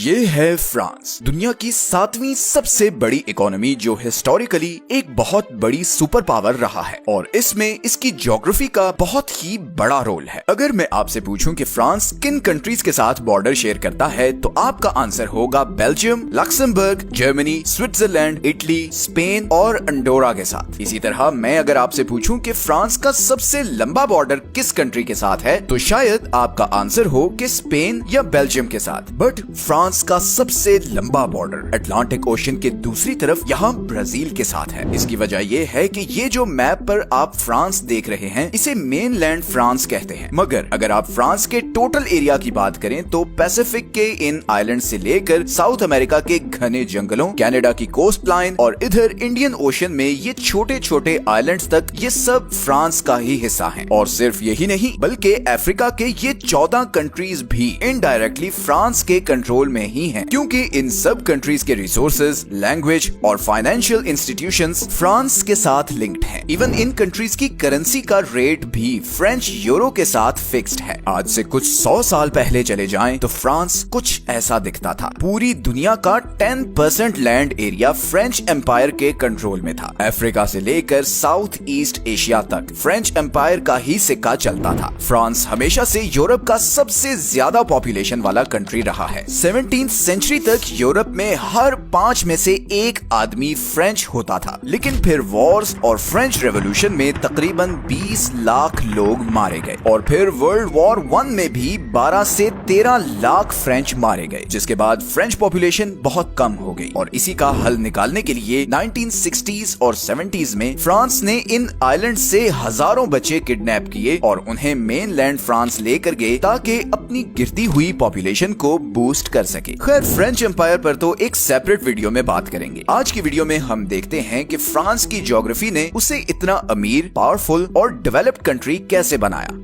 ये है फ्रांस, दुनिया की 7वीं सबसे बड़ी इकोनॉमी जो हिस्टोरिकली एक बहुत बड़ी सुपर पावर रहा है और इसमें इसकी ज्योग्राफी का बहुत ही बड़ा रोल है। अगर मैं आपसे पूछूं कि फ्रांस किन कंट्रीज के साथ बॉर्डर शेयर करता है तो आपका आंसर होगा Belgium, Luxembourg, Germany, Switzerland, Italy, Spain और अंडोरा के साथ। इसी तरह मैं अगर आपसे पूछूं कि फ्रांस का सबसे लंबा बॉर्डर किस कंट्री के साथ है तो शायद आपका आंसर हो कि स्पेन या बेल्जियम के साथ। बट फ्रांस का सबसे लंबा बॉर्डर अटलांटिक ओशन के दूसरी तरफ यहाँ ब्राजील के साथ है। इसकी वजह यह है कि ये जो मैप पर आप फ्रांस देख रहे हैं इसे मेनलैंड फ्रांस कहते हैं, मगर अगर आप फ्रांस के टोटल एरिया की बात करें तो पैसिफिक के इन आइलैंड से लेकर साउथ अमेरिका के घने जंगलों, कनाडा की कोस्ट लाइन और इधर इंडियन ओशन में ये छोटे छोटे आइलैंड्स तक ये सब फ्रांस का ही हिस्सा हैं। और सिर्फ यही नहीं बल्कि अफ्रीका के ये 14 कंट्रीज भी इनडायरेक्टली फ्रांस के कंट्रोल में ही हैं, क्योंकि इन सब कंट्रीज के रिसोर्सेज, लैंग्वेज और फाइनेंशियल इंस्टीट्यूशंस फ्रांस के साथ लिंक्ड हैं। इवन इन कंट्रीज की करेंसी का रेट भी फ्रेंच यूरो के साथ फिक्स्ड है। आज से कुछ 100 साल पहले चले जाएं तो फ्रांस कुछ ऐसा दिखता था। पूरी दुनिया का 10% लैंड एरिया फ्रेंच एम्पायर के कंट्रोल में था। अफ्रीका से लेकर साउथ ईस्ट एशिया तक फ्रेंच एम्पायर का ही सिक्का चलता था। फ्रांस हमेशा से यूरोप का सबसे ज्यादा पॉपुलेशन वाला कंट्री रहा है। 17th सेंचुरी तक यूरोप में हर 5 में से एक आदमी फ्रेंच होता था, लेकिन फिर वॉर्स और फ्रेंच रेवोल्यूशन में तकरीबन 20 लाख लोग मारे गए और फिर वर्ल्ड वॉर 1 में भी 12 से 13 लाख फ्रेंच मारे गए, जिसके बाद फ्रेंच पॉपुलेशन बहुत कम हो गई। और इसी का हल निकालने के लिए 1960s और 70s में फ्रांस ने इन आइलैंड से हजारों बच्चे किडनैप किए और उन्हें मेनलैंड फ्रांस लेकर गए ताकि अपनी गिरती हुई पॉपुलेशन को बूस्ट कर सके। खैर, फ्रेंच एम्पायर पर तो एक सेपरेट वीडियो में बात करेंगे। आज की वीडियो में हम देखते हैं कि फ्रांस की ज्योग्राफी ने उसे इतना अमीर, पावरफुल और डेवलप्ड कंट्री कैसे बनाया।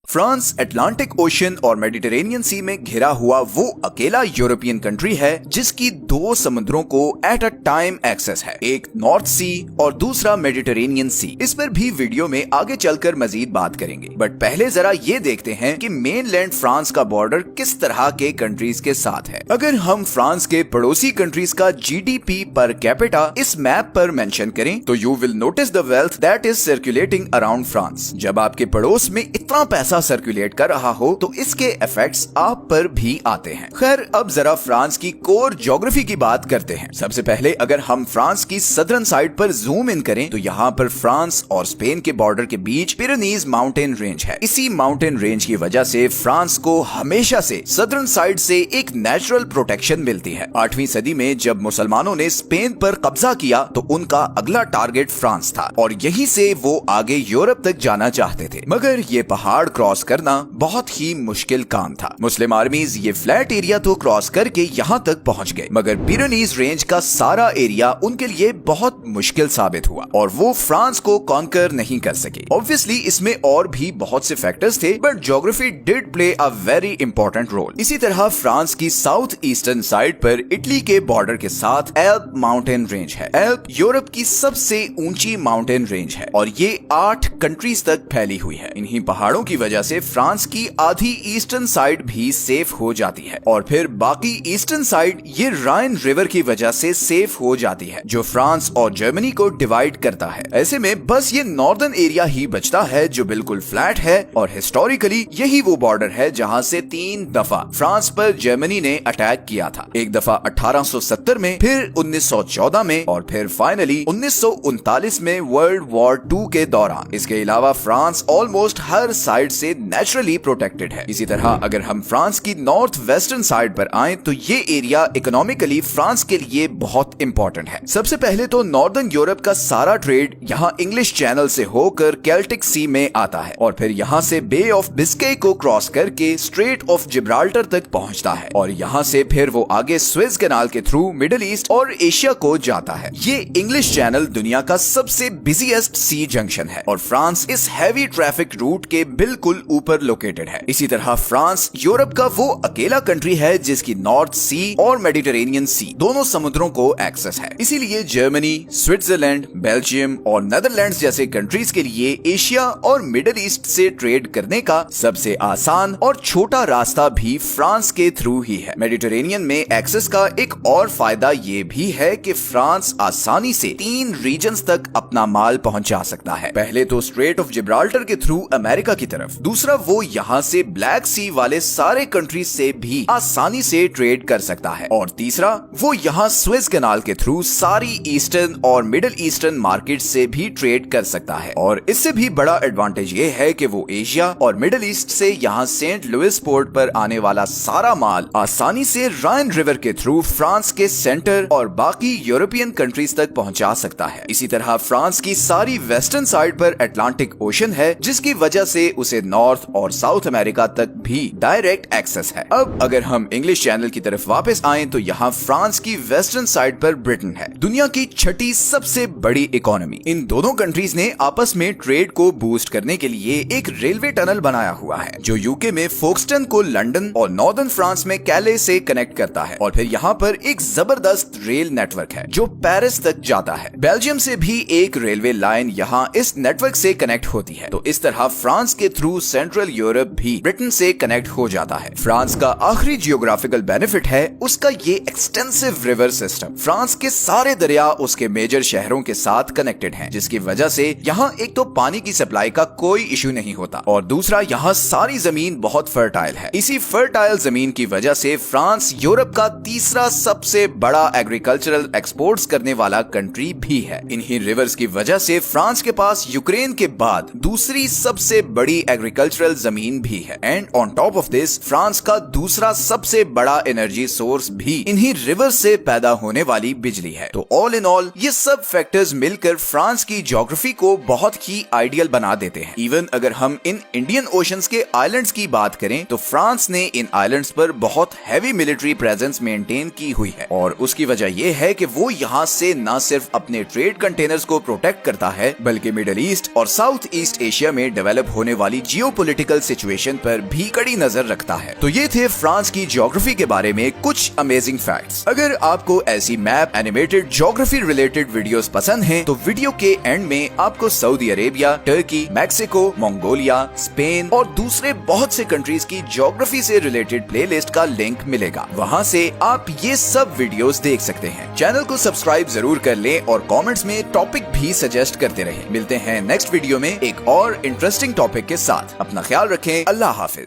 फ्रांस अटलांटिक ओशन और मेडिटेरेनियन सी में घिरा हुआ वो अकेला यूरोपियन कंट्री है जिसकी 2 समुद्रों को एट अ टाइम एक्सेस है, एक नॉर्थ सी और दूसरा मेडिटेरेनियन सी। इस पर भी वीडियो में आगे चलकर मजीद बात करेंगे, बट पहले जरा ये देखते हैं कि मेनलैंड फ्रांस का बॉर्डर किस तरह के कंट्रीज के साथ है। अगर हम फ्रांस के पड़ोसी कंट्रीज का जीडीपी पर कैपिटा इस मैप पर मेंशन करें तो you will notice the wealth that is circulating around France. जब आपके पड़ोस में इतना पैसा सर्कुलेट कर रहा हो तो इसके इफेक्ट्स आप पर भी आते हैं। खैर, अब जरा फ्रांस की कोर ज्योग्राफी की बात करते हैं। सबसे पहले अगर हम फ्रांस की सदर्न साइड पर जूम इन करें तो यहाँ पर फ्रांस और स्पेन के बॉर्डर के बीच पिरेनीज माउंटेन रेंज है। इसी माउंटेन रेंज की वजह से फ्रांस को हमेशा से सदर्न साइड से एक नेचुरल प्रोटेक्शन मिलती है। 8वीं सदी में जब मुसलमानों ने स्पेन पर कब्जा किया तो उनका अगला टारगेट फ्रांस था और यहीं से वो आगे यूरोप तक जाना चाहते थे, मगर ये पहाड़ क्रॉस करना बहुत ही मुश्किल काम था। मुस्लिम आर्मीज ये फ्लैट एरिया तो क्रॉस करके यहाँ तक पहुँच गए, मगर पिरेनीज रेंज का सारा एरिया उनके लिए बहुत मुश्किल साबित हुआ और वो फ्रांस को कॉन्कर नहीं कर सके। ऑब्वियसली इसमें और भी बहुत से फैक्टर्स थे, but geography did play a very important role. इसी तरह फ्रांस की साउथ ईस्टर्न साइड पर इटली के बॉर्डर के साथ एल्प माउंटेन रेंज है। एल्प यूरोप की सबसे ऊंची माउंटेन रेंज है और ये 8 कंट्रीज तक फैली हुई है। इन्हीं पहाड़ों की वजह से फ्रांस की आधी ईस्टर्न साइड भी सेफ हो जाती है और फिर बाकी ईस्टर्न साइड ये राइन रिवर की वजह से सेफ हो जाती है, जो फ्रांस और जर्मनी को डिवाइड करता है। ऐसे में बस ये नॉर्दर्न एरिया ही बचता है जो बिल्कुल फ्लैट है और हिस्टोरिकली यही वो बॉर्डर है जहां से 3 दफा फ्रांस पर जर्मनी ने अटैक किया था। एक दफा 1870 में, फिर 1914 में और फिर फाइनली 1939 में वर्ल्ड वॉर 2 के दौरान। इसके अलावा फ्रांस ऑलमोस्ट हर साइड से नेचुरली प्रोटेक्टेड है। इसी तरह अगर हम फ्रांस की नॉर्थ वेस्टर्न साइड पर आएं तो ये एरिया इकोनॉमिकली फ्रांस के लिए बहुत इंपॉर्टेंट है। सबसे पहले तो नॉर्दर्न यूरोप का सारा ट्रेड यहाँ इंग्लिश चैनल से होकर केल्टिक सी में आता है और फिर यहाँ से बे ऑफ बिस्के को क्रॉस करके स्ट्रेट ऑफ जिब्राल्टर तक पहुँचता है और यहाँ से फिर वो आगे स्विस कैनाल के थ्रू मिडिल ईस्ट और एशिया को जाता है। ये इंग्लिश चैनल दुनिया का सबसे बिजीएस्ट सी जंक्शन है और फ्रांस इस हैवी ट्रैफिक रूट के के बिल्कुल ऊपर लोकेटेड है। इसी तरह फ्रांस यूरोप का वो अकेला कंट्री है जिसकी नॉर्थ सी और मेडिटेरेनियन सी दोनों समुद्रों को एक्सेस है। इसीलिए जर्मनी, स्विट्जरलैंड, बेल्जियम और नेदरलैंड्स जैसे कंट्रीज के लिए एशिया और मिडिल ईस्ट से ट्रेड करने का सबसे आसान और छोटा रास्ता भी फ्रांस के थ्रू ही है। मेडिटेरेनियन में एक्सेस का एक और फायदा ये भी है कि फ्रांस आसानी से 3 रीजन्स तक अपना माल पहुंचा सकता है। पहले तो स्ट्रेट ऑफ जिब्राल्टर के थ्रू अमेरिका की तरफ, दूसरा वो यहाँ से ब्लैक सी वाले सारे कंट्रीज से भी आसानी से ट्रेड कर सकता है, और तीसरा वो यहाँ स्विस कैनाल के थ्रू सारी ईस्टर्न और मिडिल ईस्टर्न मार्केट से भी ट्रेड कर सकता है। और इससे भी बड़ा एडवांटेज ये है कि वो एशिया और मिडिल ईस्ट से यहाँ सेंट लुइस पोर्ट पर आने वाला सारा माल आसानी से राइन रिवर के थ्रू फ्रांस के सेंटर और बाकी यूरोपियन कंट्रीज तक पहुंचा सकता है। इसी तरह फ्रांस की सारी वेस्टर्न साइड पर अटलांटिक ओशन है, जिसकी वजह से उसे नॉर्थ और साउथ अमेरिका तक भी डायरेक्ट एक्सेस है। अब अगर हम इंग्लिश चैनल की तरफ वापस आएं तो यहाँ फ्रांस की वेस्टर्न साइड पर ब्रिटेन है, दुनिया की 6ठी सबसे बड़ी इकोनॉमी। इन दोनों कंट्रीज ने आपस में ट्रेड को बूस्ट करने के लिए एक रेलवे टनल बनाया हुआ है जो यूके में फोक्सटन को लंदन और नॉर्दर्न फ्रांस में कैले से कनेक्ट करता है, और फिर यहाँ पर एक जबरदस्त रेल नेटवर्क है जो पेरिस तक जाता है। बेल्जियम से भी एक रेलवे लाइन यहाँ इस नेटवर्क से कनेक्ट होती है। तो इस तरह फ्रांस के थ्रू सेंट्रल यूरोप भी ब्रिटेन से कनेक्ट हो जाता है। फ्रांस का आखिरी जियोग्राफिकल बेनिफिट है उसका ये एक्सटेंसिव रिवर सिस्टम। फ्रांस के सारे दरिया उसके मेजर शहरों के साथ कनेक्टेड हैं, जिसकी वजह से यहाँ एक तो पानी की सप्लाई का कोई इशू नहीं होता, और दूसरा यहाँ सारी जमीन बहुत फर्टाइल है। इसी फर्टाइल जमीन की वजह से फ्रांस यूरोप का तीसरा सबसे बड़ा एग्रीकल्चरल एक्सपोर्ट्स करने वाला कंट्री भी है। इन्हीं रिवर्स की वजह से फ्रांस के पास यूक्रेन के बाद दूसरी सबसे बड़ी एग्रीकल्चरल जमीन भी है, and on top of this France का दूसरा सबसे बड़ा एनर्जी सोर्स भी इन्हीं रिवर से पैदा होने वाली बिजली है। तो ऑल इन ऑल ये सब फैक्टर्स मिलकर फ्रांस की ज्योग्राफी को बहुत ही आइडियल बना देते हैं। इवन अगर हम इन इंडियन ओशंस के आइलैंड्स की बात करें तो फ्रांस ने इन आइलैंड्स पर बहुत हैवी मिलिट्री प्रेजेंस मेंटेन की हुई है, और उसकी वजह यह है कि वो यहाँ से न सिर्फ अपने ट्रेड कंटेनर्स को प्रोटेक्ट करता है बल्कि मिडिल ईस्ट और साउथ ईस्ट एशिया में डेवलप होने वाली जियोपॉलिटिकल सिचुएशन पर भी कड़ी नजर रखता है। तो ये थे फ्रांस की ज्योग्राफी के बारे में कुछ अमेजिंग फैक्ट्स। अगर आपको ऐसी map, animated, geography related videos पसंद हैं तो वीडियो के एंड में आपको Saudi Arabia, Turkey, Mexico, Mongolia, Spain और दूसरे बहुत से कंट्रीज की ज्योग्राफी से रिलेटेड प्लेलिस्ट का लिंक मिलेगा। वहां से आप ये सब वीडियोस देख सकते हैं। चैनल को सब्सक्राइब जरूर कर लें और कमेंट्स में टॉपिक भी सजेस्ट करते रहें। मिलते हैं नेक्स्ट वीडियो में एक और इंटरेस्टिंग टॉपिक के साथ। अपना ख्याल रखें। अल्लाह हाफिज।